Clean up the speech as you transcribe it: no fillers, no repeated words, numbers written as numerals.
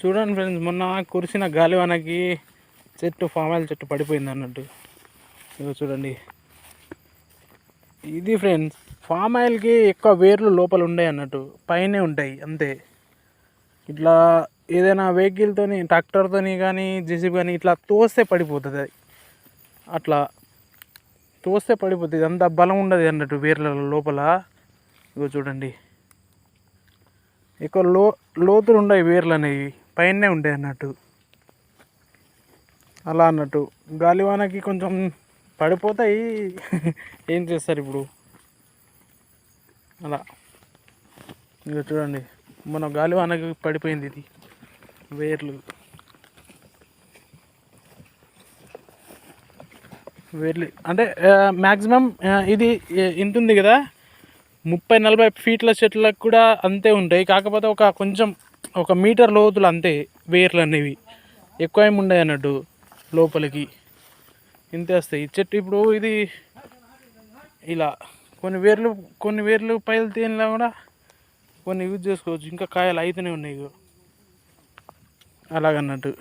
చూడండి ఫ్రెండ్స్, మొన్న కురిసిన గాలివానకి చెట్టు ఫామ్ ఆయిల్ చెట్టు పడిపోయింది అన్నట్టు. ఇదిగో చూడండి, ఇది ఫ్రెండ్స్ ఫామ్ ఆయిల్కి ఎక్కువ వేర్లు లోపల ఉంటాయి అన్నట్టు, పైనే ఉంటాయి అంతే. ఇట్లా ఏదైనా వెహికల్తోని, ట్రాక్టర్తోని కానీ జేసీబీ కానీ ఇట్లా తోస్తే పడిపోతుంది. అది అట్లా తోస్తే పడిపోతుంది, అంత బలం ఉండదు అన్నట్టు వేర్ల లోపల. ఇగో చూడండి, ఎక్కువ లోతులు ఉండవు వేర్లు అనేవి, పైనే ఉంటాయి అన్నట్టు. అలా అన్నట్టు గాలివానకి కొంచెం పడిపోతాయి. ఏం చేస్తారు ఇప్పుడు, అలా. ఇక చూడండి, మన గాలివానకి పడిపోయింది ఇది వేర్లు. అంటే మ్యాక్సిమం ఇది ఇంత ఉంది కదా, 30-40 ఫీట్ల చెట్లకు కూడా అంతే ఉంటాయి. కాకపోతే కొంచెం 1 మీటర్ లోతులు అంతే వేర్లు అనేవి, ఎక్కువ ఏమి ఉండవు అన్నట్టు లోపలికి, ఇంతే వస్తాయి. చెట్టు ఇప్పుడు ఇది ఇలా కొన్ని వేర్లు పైలు తేనిలా కూడా కొన్ని యూజ్ చేసుకోవచ్చు, ఇంకా కాయలు అయితేనే ఉన్నాయి అలాగన్నట్టు.